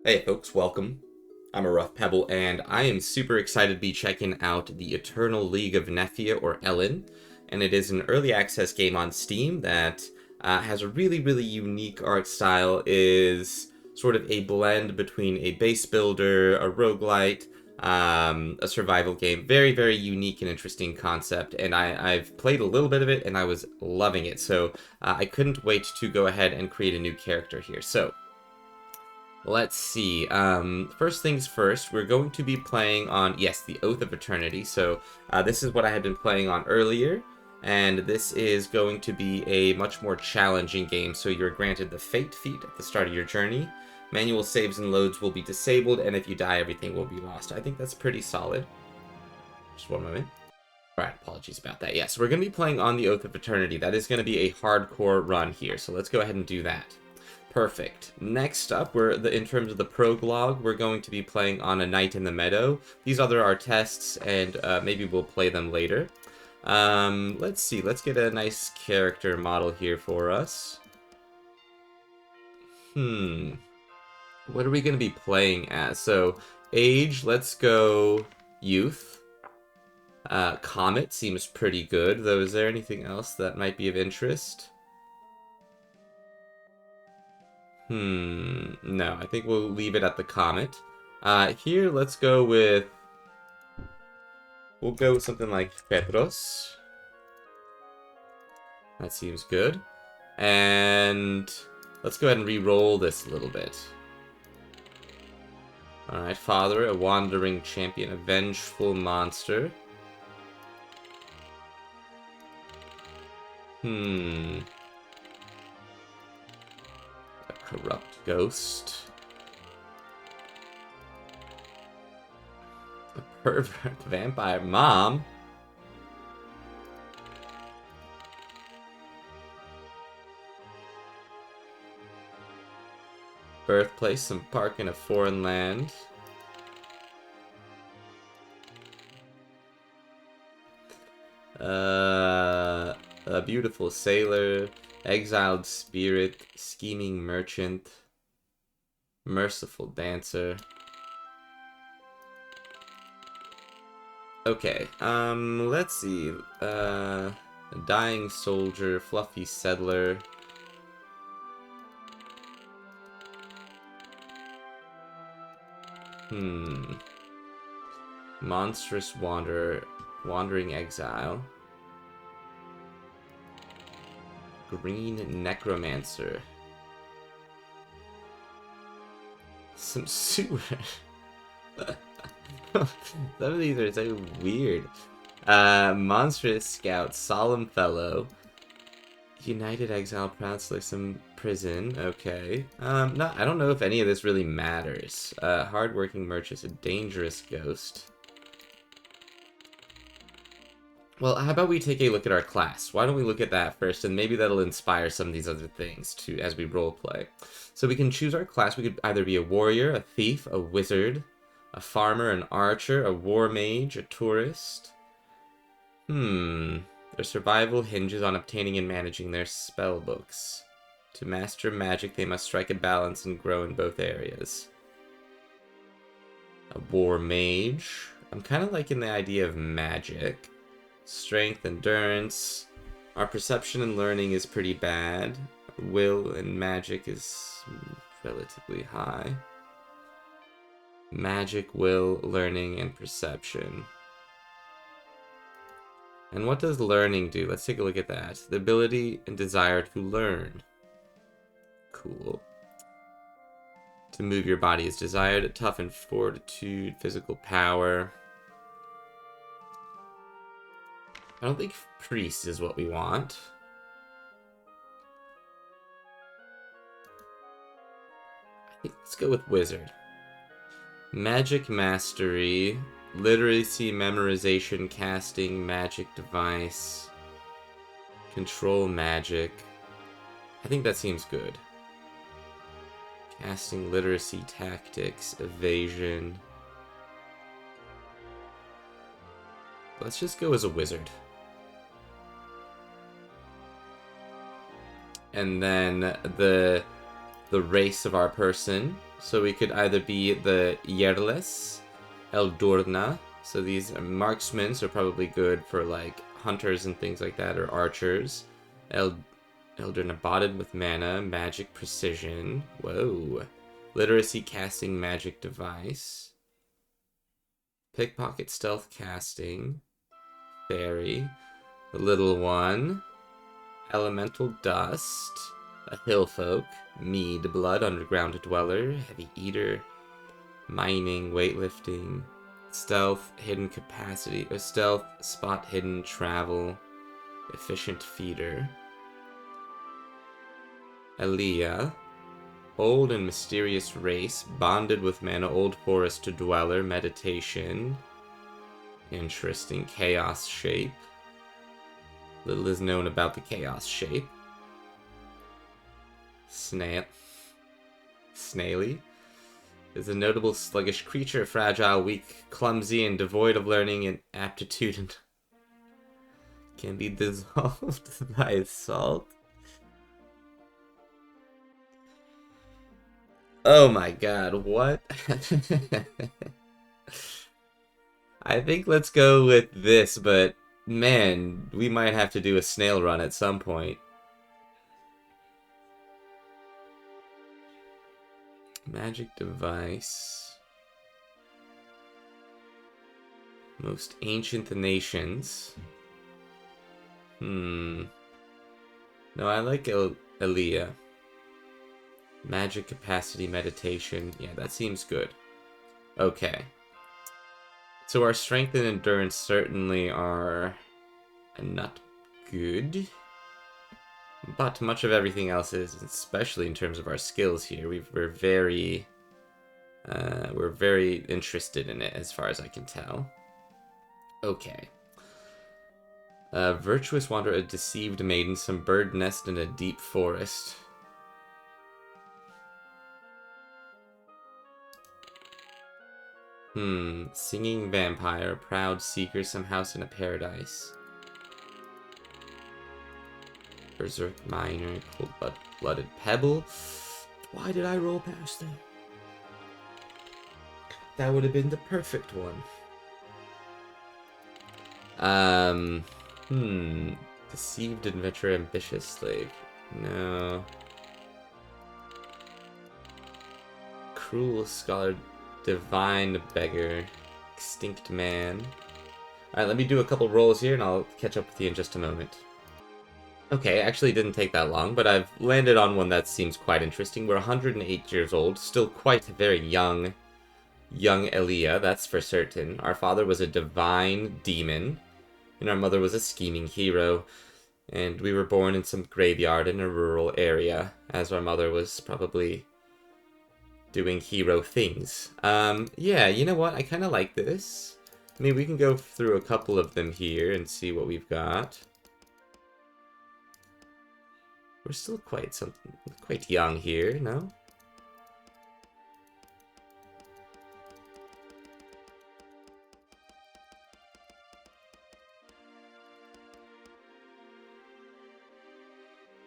Hey folks, welcome. I'm a rough Pebble, and I am super excited to be checking out the Eternal League of Nephia, or Elin, and it is an early access game on Steam that has a really unique art style, is sort of a blend between a base builder, a roguelite, a survival game. Very unique and interesting concept, and I've played a little bit of it, and I was loving it, so I couldn't wait to go ahead and create a new character here. So, let's see. First things first, we're going to be playing on, yes, the Oath of Eternity. So this is what I had been playing on earlier, and this is going to be a much more challenging game. So you're granted the Fate feat at the start of your journey. Manual saves and loads will be disabled, and if you die, everything will be lost. I think that's pretty solid. Just one moment. Alright, apologies about that. Yes, we're going to be playing on the Oath of Eternity. That is going to be a hardcore run here, so let's go ahead and do that. Perfect. Next up, in terms of the prologue, we're going to be playing on a Night in the Meadow. These other are tests, and maybe we'll play them later. Let's see. Let's get a nice character model here for us. What are we going to be playing as? So, age, let's go youth. Comet seems pretty good, though. Is there anything else that might be of interest? No, I think we'll leave it at the comet. Here, let's go with... We'll go with something like Petros. That seems good. And let's go ahead and re-roll this a little bit. Alright, Father, a wandering champion, a vengeful monster. A corrupt ghost. A pervert vampire mom. Birthplace, some park in a foreign land. A beautiful sailor, exiled spirit, scheming merchant, merciful dancer. Okay, let's see. A dying soldier, fluffy settler. Monstrous wanderer, wandering exile. Green necromancer. Some sewer. Some of these are so weird. Monstrous scout, solemn fellow. United exile, proud some prison. Okay. No, I don't know if any of this really matters. Hardworking merchant, a dangerous ghost. Well, how about we take a look at our class? Why don't we look at that first, and maybe that'll inspire some of these other things too as we roleplay. So we can choose our class. We could either be a warrior, a thief, a wizard, a farmer, an archer, a war mage, a tourist. Their survival hinges on obtaining and managing their spell books. To master magic, they must strike a balance and grow in both areas. A war mage. I'm kind of liking the idea of magic. Strength, endurance. Our perception and learning is pretty bad. Will and magic is relatively high. Magic, will, learning, and perception. And what does learning do? Let's take a look at that. The ability and desire to learn. Cool. To move your body is desired. Tough and fortitude, physical power. I don't think priest is what we want. I think let's go with wizard. Magic mastery, literacy, memorization, casting, magic device, control magic. I think that seems good. Casting, literacy, tactics, evasion. Let's just go as a wizard. And then the the race of our person. So we could either be the Yerles, Eldurna. So these are marksmen, so probably good for like hunters and things like that, or archers. Eldurna botted with mana, magic precision. Whoa. Literacy casting magic device. Pickpocket stealth casting. Fairy. The little one. Elemental dust. A hillfolk. Mead blood, underground dweller. Heavy eater. Mining, weightlifting. Stealth, hidden capacity. Stealth, spot hidden, travel. Efficient feeder. Elia. Old and mysterious race, bonded with mana, old forest to dweller, meditation. Interesting. Chaos shape. Little is known about the chaos shape. Snaily. Is a notable sluggish creature, fragile, weak, clumsy, and devoid of learning and aptitude, and can be dissolved by salt. Oh my god, what? I think let's go with this, but man, we might have to do a snail run at some point. Magic device. Most ancient nations. No, I like Elia. Magic capacity meditation. Yeah, that seems good. Okay. So our strength and endurance certainly are not good. But much of everything else is, especially in terms of our skills here. We're very interested in it as far as I can tell. Okay. Virtuous wanderer, a deceived maiden, some bird nest in a deep forest. Singing vampire, proud seeker, some house in a paradise. Berserk miner, cold-blooded Pebble. Why did I roll past that? That would have been the perfect one. Deceived adventurer, ambitious slave. No. Cruel scholar, divine beggar, extinct man. Alright, let me do a couple rolls here and I'll catch up with you in just a moment. Okay, actually didn't take that long, but I've landed on one that seems quite interesting. We're 108 years old, still quite very young Elia, that's for certain. Our father was a divine demon, and our mother was a scheming hero. And we were born in some graveyard in a rural area, as our mother was probably doing hero things. Yeah, you know what? I kind of like this. I mean, we can go through a couple of them here and see what we've got. We're still quite young here, no?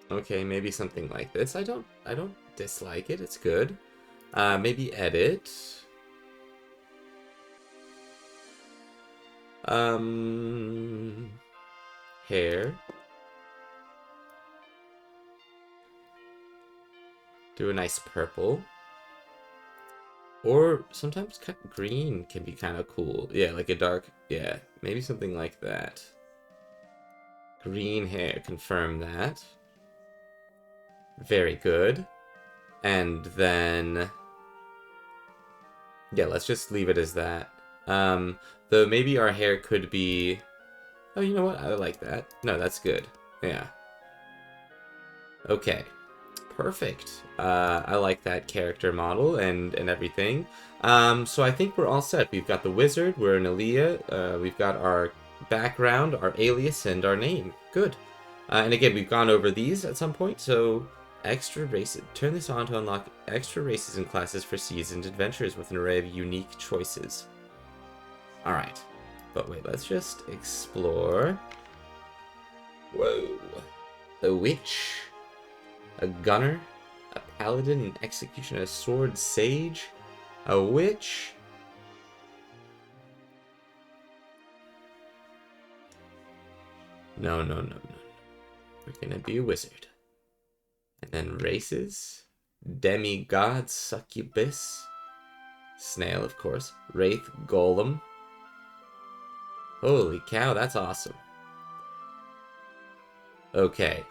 Okay, maybe something like this. I don't dislike it. It's good. Maybe edit. Hair. Do a nice purple. Or sometimes green can be kind of cool. Yeah, like a dark... Yeah, maybe something like that. Green hair. Confirm that. Very good. And then... Yeah, let's just leave it as that. Though maybe our hair could be... Oh, you know what? I like that. No, that's good. Yeah. Okay. Perfect. I like that character model and everything. So I think we're all set. We've got the wizard, we're an Elia, we've got our background, our alias, and our name. Good. And again, we've gone over these at some point, so extra races. Turn this on to unlock extra races and classes for seasoned adventurers with an array of unique choices. Alright. But wait, let's just explore. Whoa. A witch. A gunner, a paladin, an executioner, a sword sage, a witch. No, no, no, no. We're gonna be a wizard. And then races. Demigod, succubus. Snail, of course. Wraith, golem. Holy cow, that's awesome. Okay,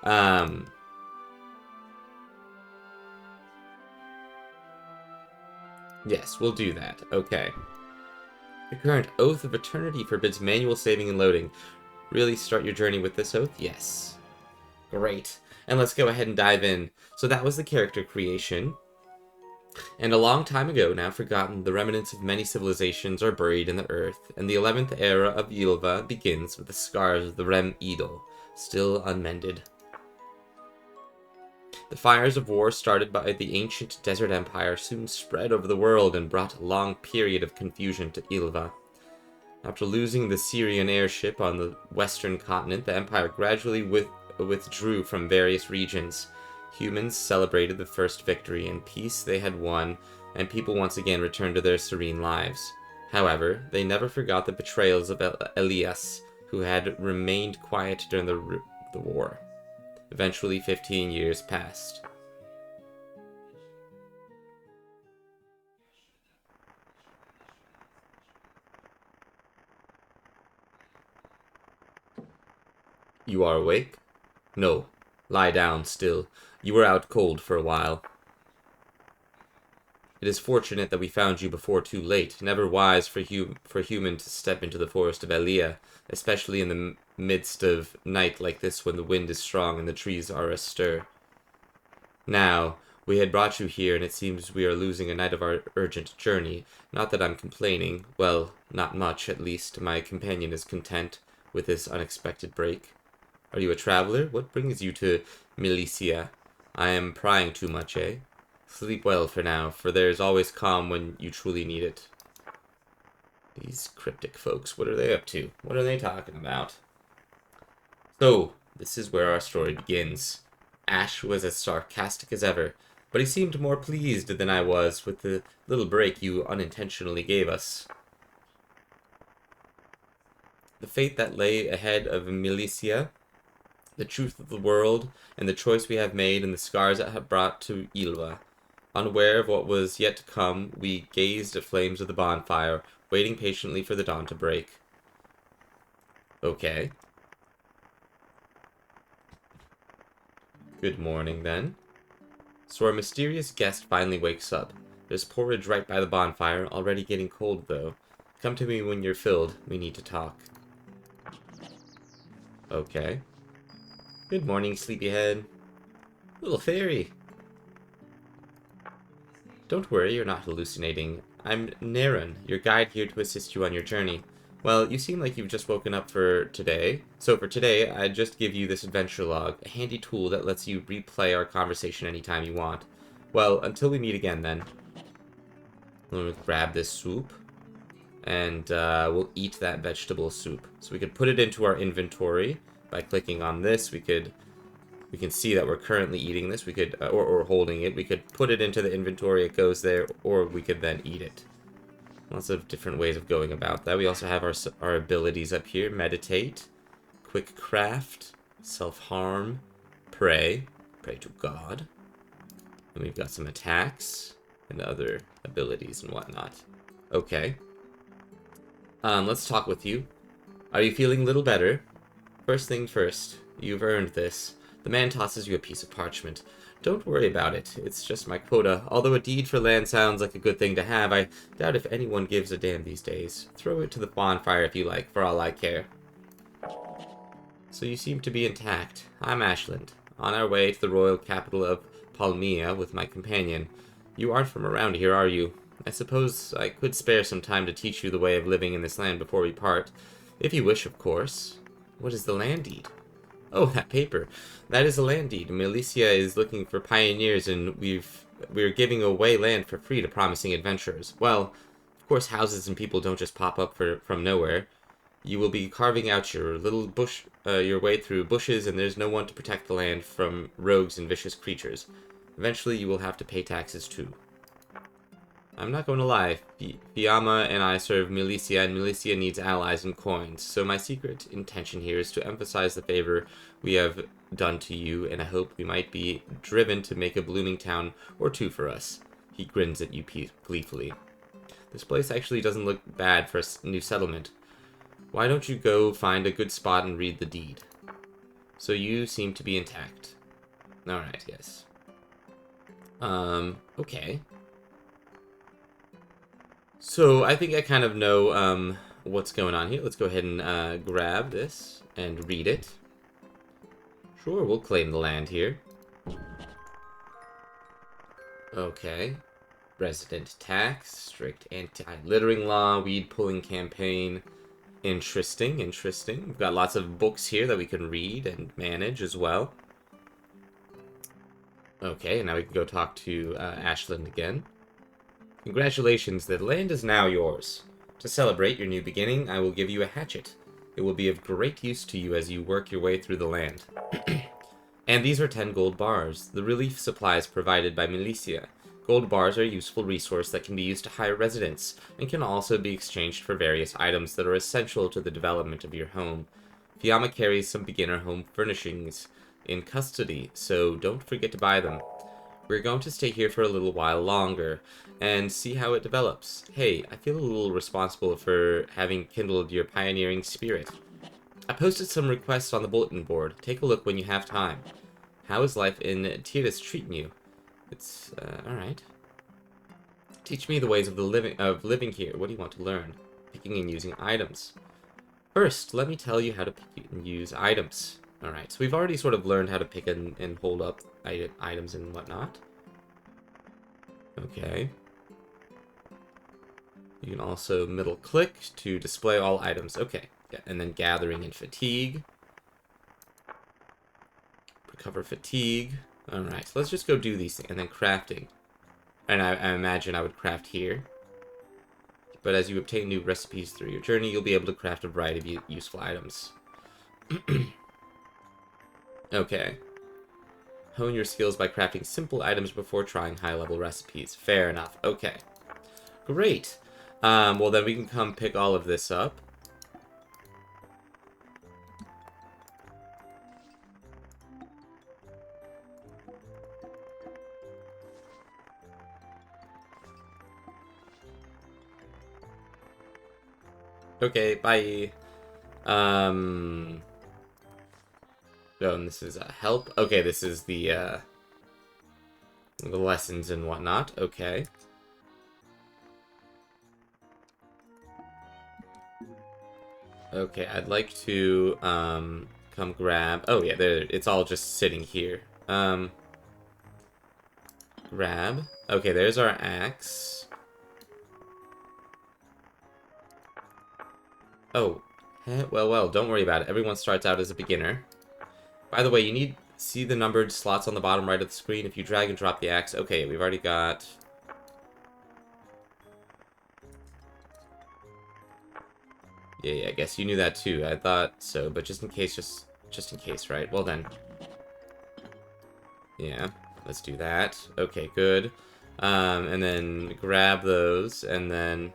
yes, we'll do that. Okay. The current Oath of Eternity forbids manual saving and loading. Really start your journey with this oath? Yes. Great. And let's go ahead and dive in. So that was the character creation. And a long time ago, now forgotten, the remnants of many civilizations are buried in the earth, and the 11th era of Ylva begins with the scars of the Rem Idol, still unmended. The fires of war started by the ancient desert empire soon spread over the world and brought a long period of confusion to Ylva. After losing the Syrian airship on the western continent, the empire gradually withdrew from various regions. Humans celebrated the first victory and peace they had won, and people once again returned to their serene lives. However, they never forgot the betrayals of Elias, who had remained quiet during the war. Eventually, 15 years passed. You are awake? No. Lie down still. You were out cold for a while. It is fortunate that we found you before too late. Never wise for human to step into the forest of Elia, especially in the midst of night like this when the wind is strong and the trees are astir. Now, we had brought you here, and it seems we are losing a night of our urgent journey. Not that I'm complaining. Well, not much, at least. My companion is content with this unexpected break. Are you a traveler? What brings you to Milicia? I am prying too much, eh? Sleep well for now, for there is always calm when you truly need it. These cryptic folks, what are they up to? What are they talking about? So, this is where our story begins. Ash was as sarcastic as ever, but he seemed more pleased than I was with the little break you unintentionally gave us. The fate that lay ahead of Milicia, the truth of the world, and the choice we have made, and the scars that have brought to Ylva. Unaware of what was yet to come, we gazed at flames of the bonfire, waiting patiently for the dawn to break. Okay. Good morning, then. So our mysterious guest finally wakes up. There's porridge right by the bonfire, already getting cold, though. Come to me when you're filled. We need to talk. Okay. Good morning, sleepyhead. Little fairy. Don't worry, you're not hallucinating. I'm Naren, your guide here to assist you on your journey. Well, you seem like you've just woken up for today. So for today, I'd just give you this adventure log, a handy tool that lets you replay our conversation anytime you want. Well, until we meet again then. We'll grab this soup, and we'll eat that vegetable soup. So we could put it into our inventory by clicking on this. We can see that we're currently eating this. We could, or holding it. We could put it into the inventory. It goes there, or we could then eat it. Lots of different ways of going about that. We also have our abilities up here. Meditate, quick craft, self-harm, pray to God. And we've got some attacks and other abilities and whatnot. Okay. Let's talk with you. Are you feeling a little better? First thing first, you've earned this. The man tosses you a piece of parchment. Don't worry about it. It's just my quota. Although a deed for land sounds like a good thing to have, I doubt if anyone gives a damn these days. Throw it to the bonfire if you like, for all I care. So you seem to be intact. I'm Ashland, on our way to the royal capital of Palmia with my companion. You aren't from around here, are you? I suppose I could spare some time to teach you the way of living in this land before we part. If you wish, of course. What is the land deed? Oh, that paper. That is a land deed. Milicia is looking for pioneers, and we're giving away land for free to promising adventurers. Well, of course, houses and people don't just pop up from nowhere. You will be carving out your little your way through bushes, and there's no one to protect the land from rogues and vicious creatures. Eventually, you will have to pay taxes too. I'm not going to lie, Fiamma and I serve Milicia, and Milicia needs allies and coins, so my secret intention here is to emphasize the favor we have done to you, and I hope we might be driven to make a blooming town or two for us. He grins at you gleefully. This place actually doesn't look bad for a new settlement. Why don't you go find a good spot and read the deed? So you seem to be intact. Alright, yes. Okay. So, I think I kind of know, what's going on here. Let's go ahead and, grab this and read it. Sure, we'll claim the land here. Okay. Resident tax, strict anti-littering law, weed pulling campaign. Interesting, interesting. We've got lots of books here that we can read and manage as well. Okay, now we can go talk to, Ashland again. Congratulations, the land is now yours. To celebrate your new beginning, I will give you a hatchet. It will be of great use to you as you work your way through the land. And these are 10 gold bars, the relief supplies provided by Milicia. Gold bars are a useful resource that can be used to hire residents, and can also be exchanged for various items that are essential to the development of your home. Fiamma carries some beginner home furnishings in custody, so don't forget to buy them. We're going to stay here for a little while longer, and see how it develops. Hey, I feel a little responsible for having kindled your pioneering spirit. I posted some requests on the bulletin board. Take a look when you have time. How is life in Tiras treating you? It's, alright. Teach me the ways of living here. What do you want to learn? Picking and using items. First, let me tell you how to pick and use items. Alright, so we've already sort of learned how to pick and hold up items and whatnot. Okay. You can also middle click to display all items. Okay, yeah, and then gathering and fatigue. Recover fatigue. Alright, so let's just go do these things. And then crafting. And I imagine I would craft here. But as you obtain new recipes through your journey, you'll be able to craft a variety of useful items. Okay. Hone your skills by crafting simple items before trying high-level recipes. Fair enough. Okay. Great. Well, then we can come pick all of this up. Okay, bye. Oh, and this is help. Okay, this is the lessons and whatnot. Okay. Okay, I'd like to come grab. Oh yeah, there. It's all just sitting here. Grab. Okay, there's our axe. Oh, well, don't worry about it. Everyone starts out as a beginner. By the way, you see the numbered slots on the bottom right of the screen? If you drag and drop the axe... Okay, we've already got... Yeah, I guess you knew that too. I thought so, but just in case, just in case, right? Well then. Yeah, let's do that. Okay, good. And then grab those, and then...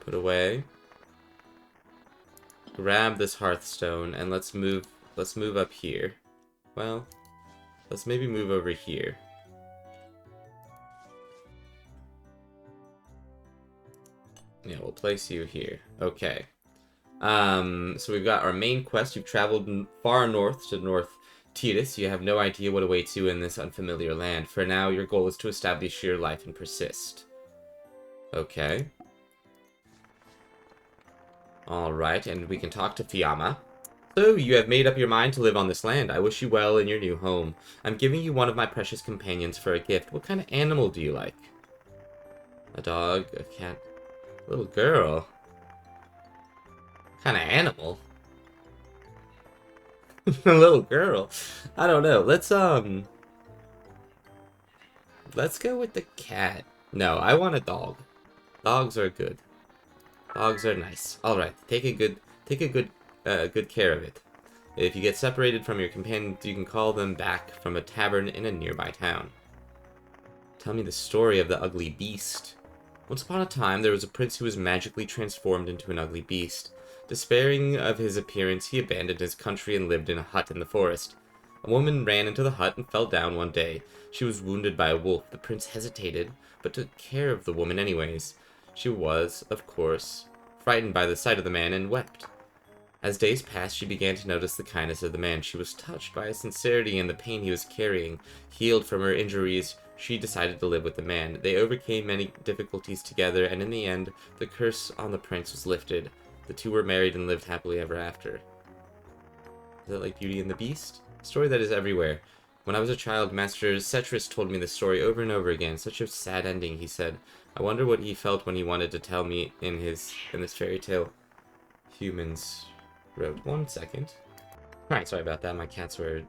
Put away. Grab this hearthstone, and let's move up here. Well, let's maybe move over here. Yeah, we'll place you here. Okay. So we've got our main quest. You've traveled far north to North Tiras. You have no idea what awaits you in this unfamiliar land. For now, your goal is to establish your life and persist. Okay. Alright, and we can talk to Fiamma. So, you have made up your mind to live on this land. I wish you well in your new home. I'm giving you one of my precious companions for a gift. What kind of animal do you like? A dog? A cat? A little girl? What kind of animal? A little girl? I don't know. Let's go with the cat. No, I want a dog. Dogs are good. Dogs are nice. Alright, take a good good care of it. If you get separated from your companions, you can call them back from a tavern in a nearby town. Tell me the story of the ugly beast. Once upon a time, there was a prince who was magically transformed into an ugly beast. Despairing of his appearance, he abandoned his country and lived in a hut in the forest. A woman ran into the hut and fell down one day. She was wounded by a wolf. The prince hesitated, but took care of the woman anyways. She was, of course, frightened by the sight of the man and wept. As days passed, she began to notice the kindness of the man. She was touched by his sincerity and the pain he was carrying. Healed from her injuries, she decided to live with the man. They overcame many difficulties together, and in the end, the curse on the prince was lifted. The two were married and lived happily ever after. Is that like Beauty and the Beast? A story that is everywhere. When I was a child, Master Cetrus told me the story over and over again. Such a sad ending, he said. I wonder what he felt when he wanted to tell me in this fairy tale. Humans wrote. 1 second. Alright, sorry about that. My cats were...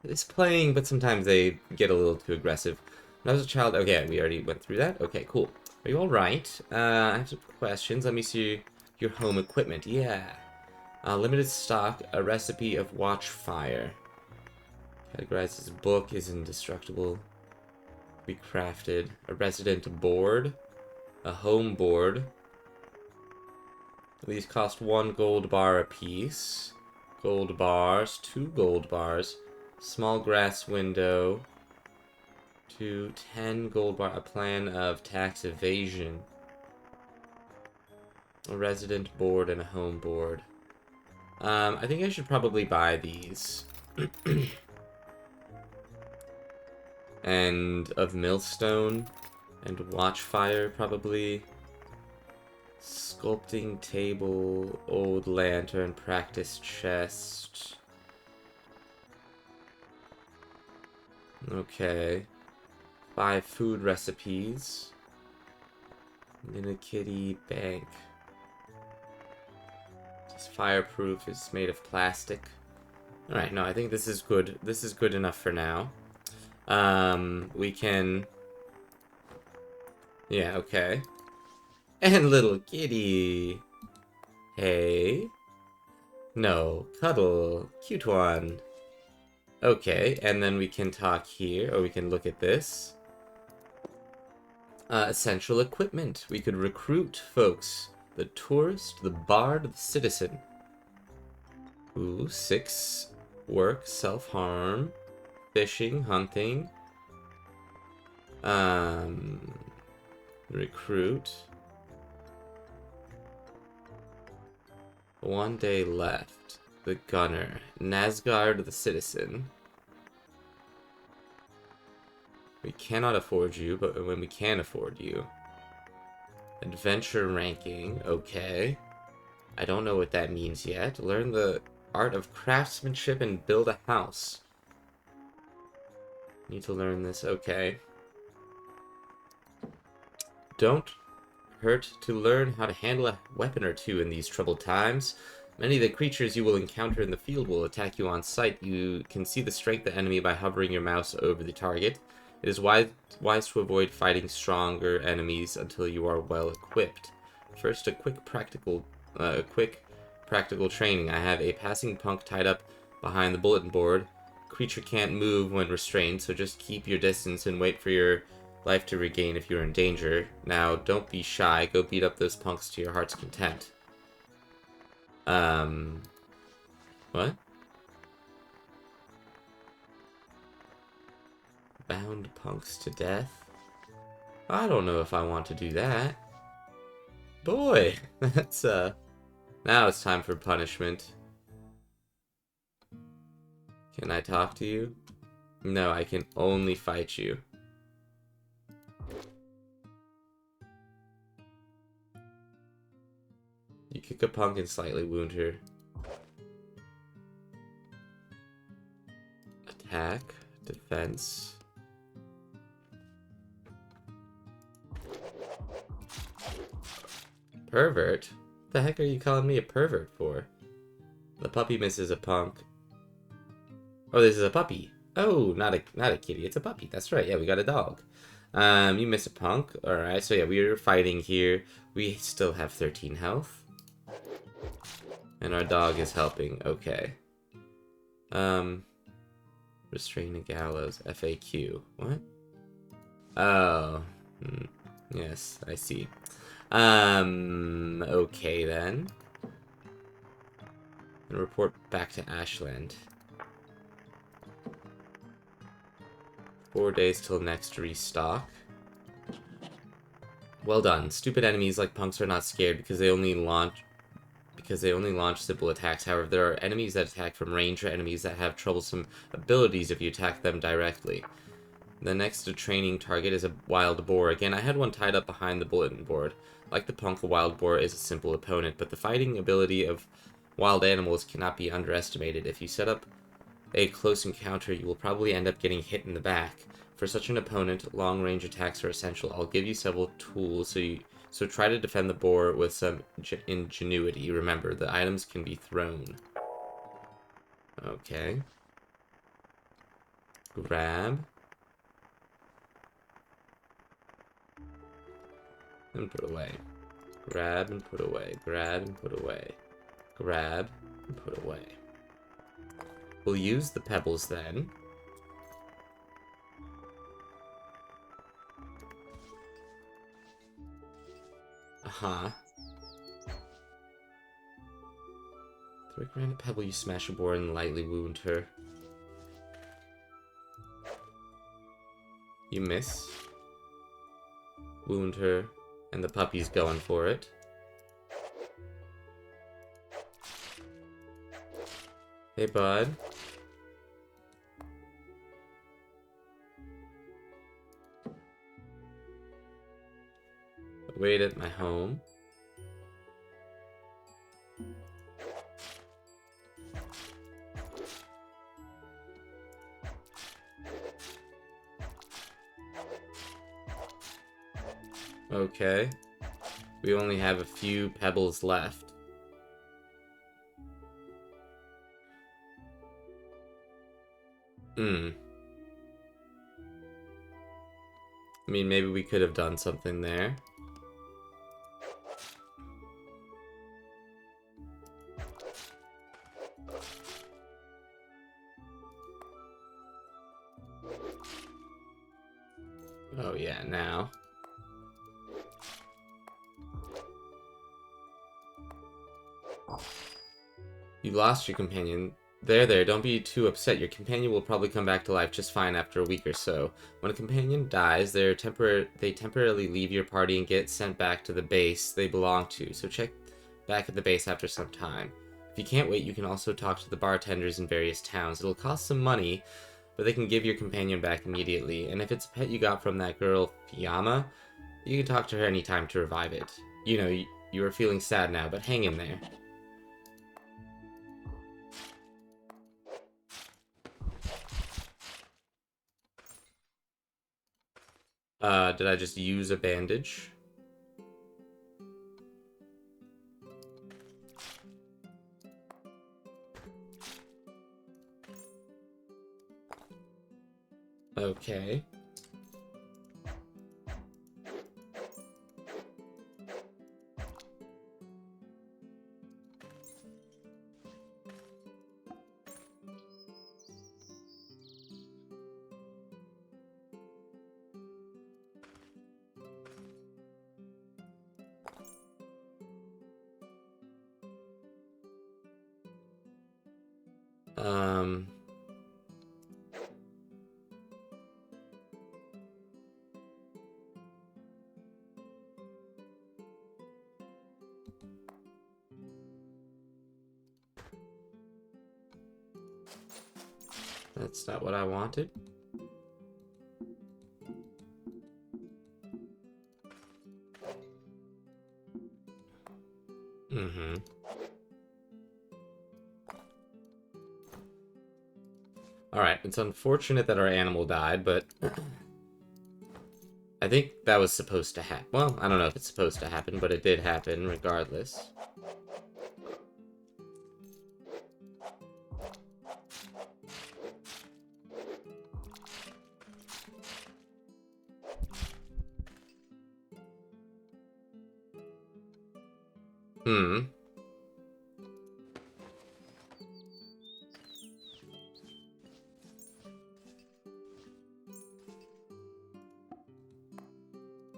It's playing, but sometimes they get a little too aggressive. When I was a child... Okay, we already went through that. Okay, cool. Are you alright? I have some questions. Let me see your home equipment. Yeah. Limited stock. A recipe of watchfire. Categorized as book is indestructible. Be crafted. A resident board. A home board. These cost 1 gold bar apiece. Gold bars. 2 gold bars. Small grass window. 2, 10 gold bar. A plan of tax evasion. A resident board and a home board. I think I should probably buy these. And of millstone. And watchfire, probably. Sculpting table, old lantern, practice chest. Okay. 5 food recipes. In a kitty bank. It's fireproof, it's made of plastic. Alright, no, I think this is good. This is good enough for now. We can... Yeah, okay. And little kitty. Hey. No, cuddle. Cute one. Okay, and then we can talk here, or we can look at this. Essential equipment. We could recruit folks. The tourist, the bard, the citizen. Ooh, 6. Work, self-harm. Fishing, hunting. Recruit. 1 day left. The gunner. Nazgard the citizen. We cannot afford you, but when we can afford you. Adventure ranking. Okay. I don't know what that means yet. Learn the art of craftsmanship and build a house. Need to learn this. Okay. Don't hurt to learn how to handle a weapon or two in these troubled times. Many of the creatures you will encounter in the field will attack you on sight. You can see the strength of the enemy by hovering your mouse over the target. It is wise to avoid fighting stronger enemies until you are well equipped. First, a quick practical training. I have a passing punk tied up behind the bulletin board. Creature can't move when restrained, so just keep your distance and wait for your life to regain if you're in danger. Now, don't be shy. Go beat up those punks to your heart's content. What? Bound punks to death? I don't know if I want to do that. Boy, that's, now it's time for punishment. Can I talk to you? No, I can only fight you. You kick a punk and slightly wound her. Attack, defense. Pervert? What the heck are you calling me a pervert for? The puppy misses a punk. Oh, this is a puppy. Oh, not a kitty. It's a puppy. That's right. Yeah, we got a dog. You miss a punk. Alright, so yeah, we are fighting here. We still have 13 health. And our dog is helping. Okay. Restrain the gallows. FAQ. What? Oh. Yes, I see. Okay then. And report back to Ashland. 4 days till next restock. Well done. Stupid enemies like punks are not scared because they only launch simple attacks. However, there are enemies that attack from range or enemies that have troublesome abilities if you attack them directly. The next training target is a wild boar. Again, I had one tied up behind the bulletin board. Like the punk, a wild boar is a simple opponent, but the fighting ability of wild animals cannot be underestimated. If you set up a close encounter, you will probably end up getting hit in the back. For such an opponent, long-range attacks are essential. I'll give you several tools, so try to defend the boar with some ingenuity. Remember, the items can be thrown. Okay. Grab. And put away. Grab and put away. Grab and put away. Grab and put away. We'll use the pebbles then. Aha. Throw a granite pebble, you smash a boar and lightly wound her. You miss. Wound her, and the puppy's going for it. Hey, bud. Wait at my home. Okay. We only have a few pebbles left. I mean, maybe we could have done something there. Oh yeah, now. You lost your companion. There, don't be too upset. Your companion will probably come back to life just fine after a week or so. When a companion dies, they temporarily leave your party and get sent back to the base they belong to, so check back at the base after some time. If you can't wait, you can also talk to the bartenders in various towns. It'll cost some money, but they can give your companion back immediately, and if it's a pet you got from that girl, Fiamma, you can talk to her anytime to revive it. You know, you are feeling sad now, but hang in there. Did I just use a bandage? Okay. That's not what I wanted. Alright, it's unfortunate that our animal died, but I think that was supposed to happen. Well, I don't know if it's supposed to happen, but it did happen regardless.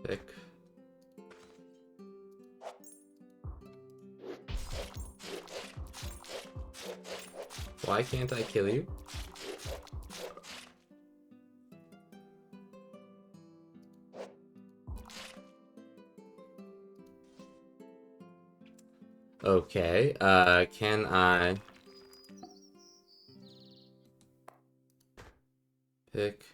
Pick. Why can't I kill you? Okay, can I pick?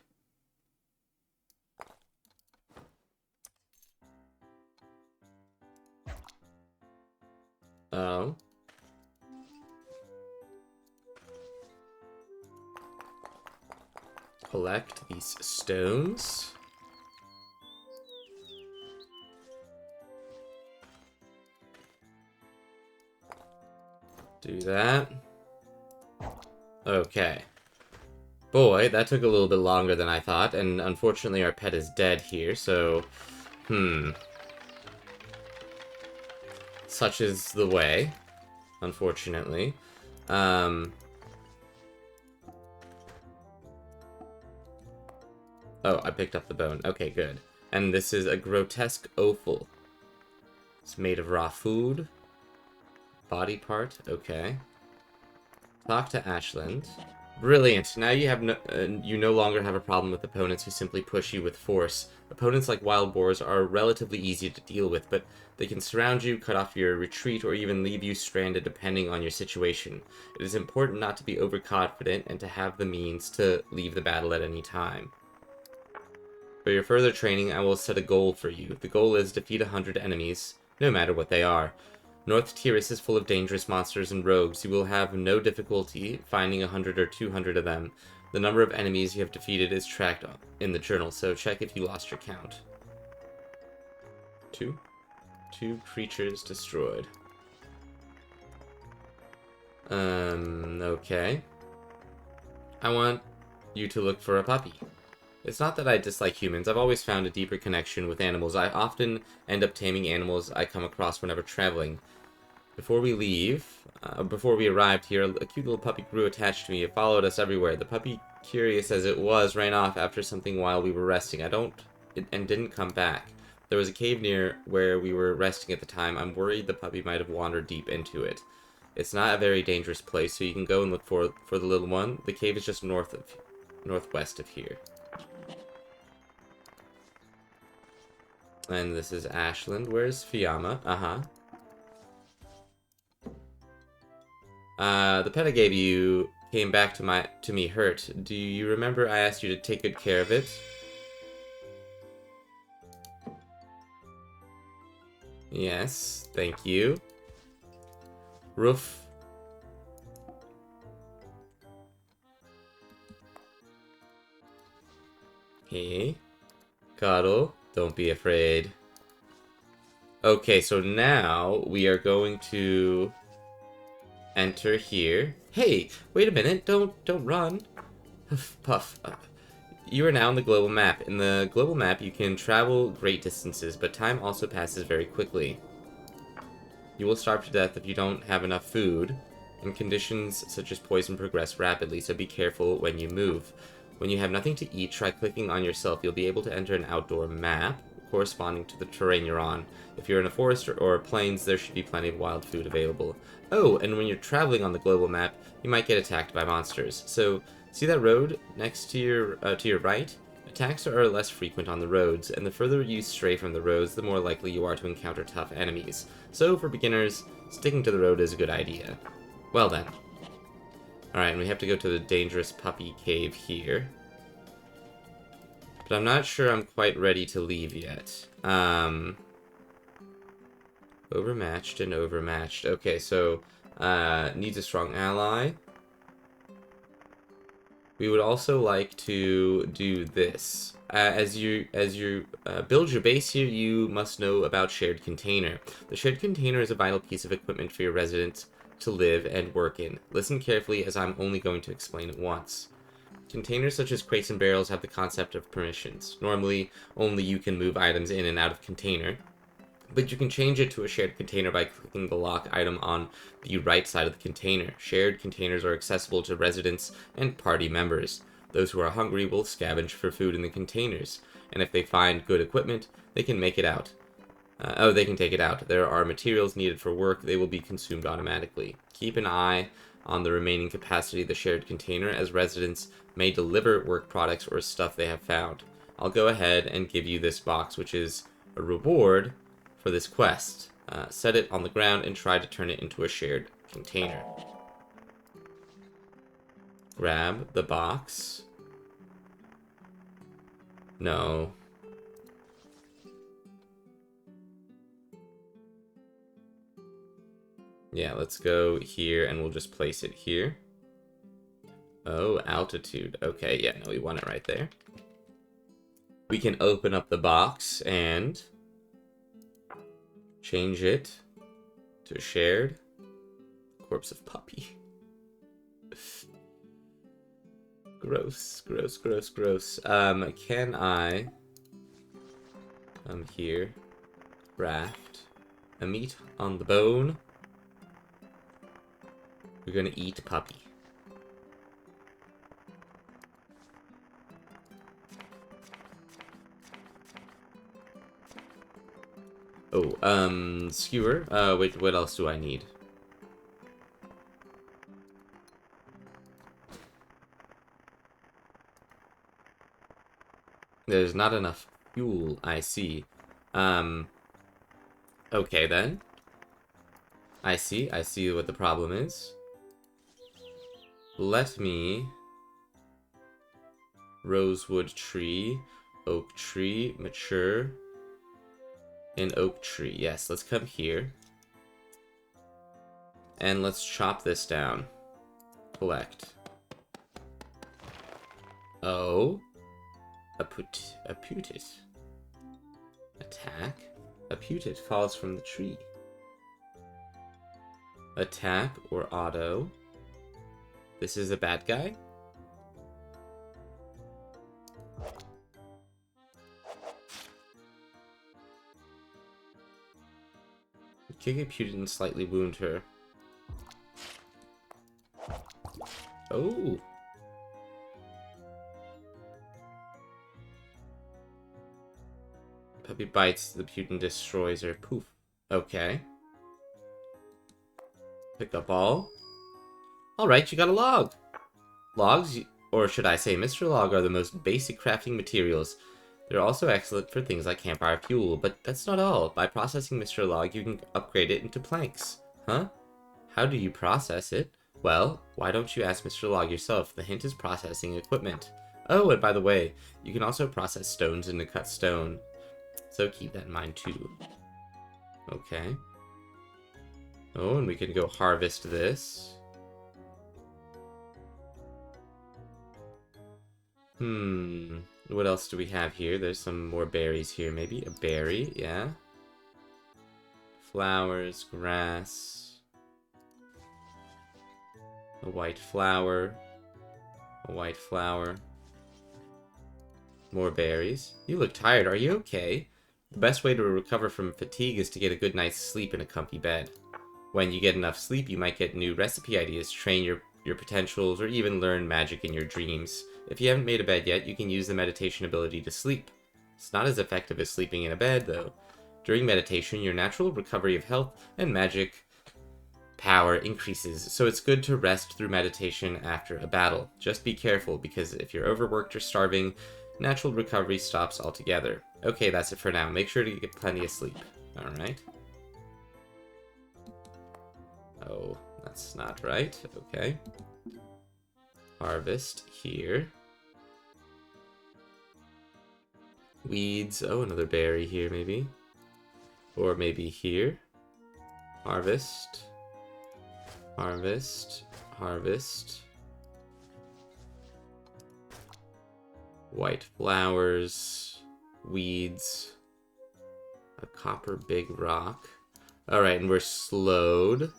Oh. Collect these stones. Do that. Okay. Boy, that took a little bit longer than I thought, and unfortunately our pet is dead here, so... Such is the way, unfortunately. Oh, I picked up the bone. Okay, good. And this is a grotesque offal. It's made of raw food. Body part, okay. Talk to Ashland. Brilliant. Now you have you no longer have a problem with opponents who simply push you with force. Opponents like wild boars are relatively easy to deal with, but they can surround you, cut off your retreat, or even leave you stranded depending on your situation. It is important not to be overconfident and to have the means to leave the battle at any time. For your further training, I will set a goal for you. The goal is defeat 100 enemies, no matter what they are. North Tiris is full of dangerous monsters and rogues. You will have no difficulty finding 100 or 200 of them. The number of enemies you have defeated is tracked in the journal, so check if you lost your count. 2 creatures destroyed. Okay. I want you to look for a puppy. It's not that I dislike humans. I've always found a deeper connection with animals. I often end up taming animals I come across whenever traveling. Before we arrived here, a cute little puppy grew attached to me. It followed us everywhere. The puppy, curious as it was, ran off after something while we were resting. And didn't come back. There was a cave near where we were resting at the time. I'm worried the puppy might have wandered deep into it. It's not a very dangerous place, so you can go and look for the little one. The cave is just northwest of here. And this is Ashland. Where's Fiamma? The pet I gave you came back to me hurt. Do you remember I asked you to take good care of it? Yes, thank you. Roof. Hey. Cuddle. Don't be afraid. Okay, so now we are going to enter here. Hey, wait a minute. Don't run. Puff. You are now on the global map. In the global map, you can travel great distances, but time also passes very quickly. You will starve to death if you don't have enough food, and conditions such as poison progress rapidly, so be careful when you move. When you have nothing to eat, try clicking on yourself. You'll be able to enter an outdoor map corresponding to the terrain you're on. If you're in a forest or plains, there should be plenty of wild food available. Oh, and when you're traveling on the global map, you might get attacked by monsters. So, see that road next to your right? Attacks are less frequent on the roads, and the further you stray from the roads, the more likely you are to encounter tough enemies. So, for beginners, sticking to the road is a good idea. Well then. Alright, and we have to go to the dangerous puppy cave here. But I'm not sure I'm quite ready to leave yet. Overmatched and overmatched. Okay, so, needs a strong ally. We would also like to do this. As you build your base here, you must know about shared container. The shared container is a vital piece of equipment for your residents to live and work in. Listen carefully, as I'm only going to explain it once. Containers such as crates and barrels have the concept of permissions. Normally, only you can move items in and out of container, but you can change it to a shared container by clicking the lock item on the right side of the container. Shared containers are accessible to residents and party members. Those who are hungry will scavenge for food in the containers. and if they find good equipment, they can make it out. They can take it out. There are materials needed for work. They will be consumed automatically. Keep an eye on the remaining capacity of the shared container, as residents may deliver work products or stuff they have found. I'll go ahead and give you this box, which is a reward for this quest. Set it on the ground and try to turn it into a shared container. Grab the box. No. Yeah, let's go here and we'll just place it here. Oh, altitude. Okay, yeah, no, we want it right there. We can open up the box and change it to shared. Corpse of puppy. Gross, gross, gross, gross. Can I come here, craft a meat on the bone? We're gonna eat puppy. Oh, skewer. Wait, what else do I need? There's not enough fuel, I see. Okay then. I see what the problem is. Let me... Rosewood tree, oak tree, mature, and oak tree. Yes, let's come here. And let's chop this down. Collect. Oh. A putit. Attack. A putit falls from the tree. Attack or auto. This is a bad guy? Kick a putit and slightly wound her. Oh! Puppy bites the putin, destroys her. Poof. Okay. Pick up all. Alright, you got a log. Logs, or should I say Mr. Log, are the most basic crafting materials. They're also excellent for things like campfire fuel, but that's not all. By processing Mr. Log, you can upgrade it into planks. Huh? How do you process it? Well, why don't you ask Mr. Log yourself? The hint is processing equipment. Oh, and by the way, you can also process stones into cut stone. So keep that in mind too. Okay. Oh, and we can go harvest this. What else do we have here? There's some more berries here, maybe. A berry, yeah. Flowers, grass. A white flower. A white flower. More berries. You look tired. Are you okay? The best way to recover from fatigue is to get a good night's sleep in a comfy bed. When you get enough sleep, you might get new recipe ideas, train your potentials, or even learn magic in your dreams. If you haven't made a bed yet, you can use the meditation ability to sleep. It's not as effective as sleeping in a bed, though. During meditation, your natural recovery of health and magic power increases, so it's good to rest through meditation after a battle. Just be careful, because if you're overworked or starving, natural recovery stops altogether. Okay, that's it for now. Make sure to get plenty of sleep. Alright. Oh, that's not right. Okay. Harvest here. Weeds. Oh, another berry here, maybe. Or maybe here. Harvest. Harvest. Harvest. White flowers. Weeds. A copper big rock. Alright, and we're slowed.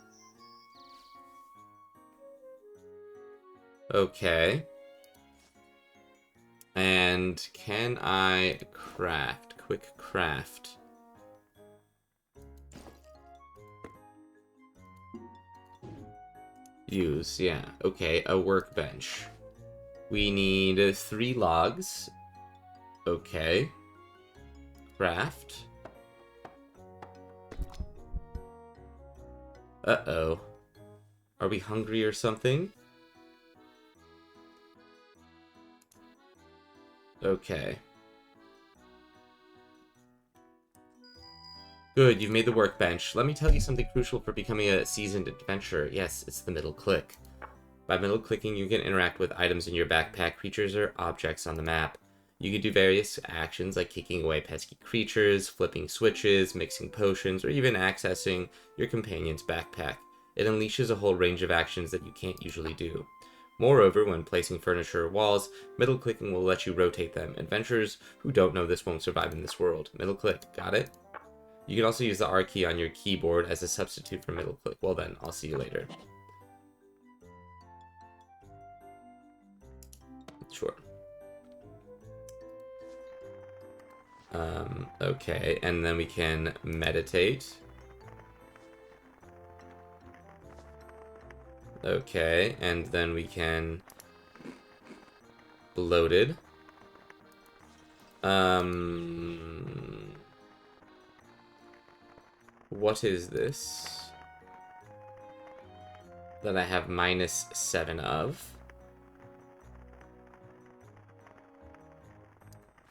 Okay. And can I craft? Quick craft. Use, yeah. Okay, a workbench. We need 3 logs. Okay. craft. Uh-oh. Are we hungry or something? Okay. Good, you've made the workbench. Let me tell you something crucial for becoming a seasoned adventurer. Yes, it's the middle click. By middle clicking, you can interact with items in your backpack, creatures, or objects on the map. You can do various actions like kicking away pesky creatures, flipping switches, mixing potions, or even accessing your companion's backpack. It unleashes a whole range of actions that you can't usually do. Moreover, when placing furniture or walls, middle clicking will let you rotate them. Adventurers who don't know this won't survive in this world. Middle click, got it? You can also use the R key on your keyboard as a substitute for middle click. Well then, I'll see you later. Sure. Okay, and then we can meditate. Okay, and then we can loaded. What is this? That I have -7 of.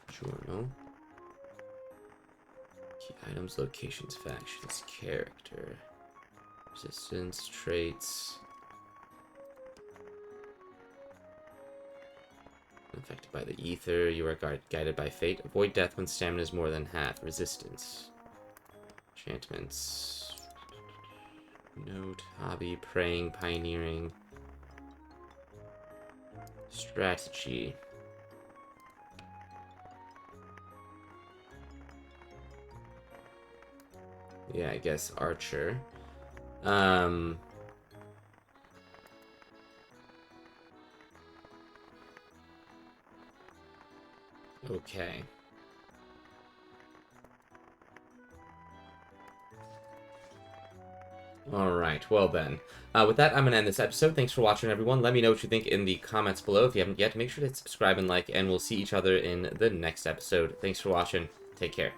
Journal. Key items, locations, factions, character. Resistance, traits. Affected by the ether, you are guided by fate. Avoid death when stamina is more than half. Resistance. Enchantments. Note, hobby, praying, pioneering. Strategy. Yeah, I guess archer. Okay. Alright, well then. With that, I'm going to end this episode. Thanks for watching, everyone. Let me know what you think in the comments below. If you haven't yet, make sure to subscribe and like, and we'll see each other in the next episode. Thanks for watching. Take care.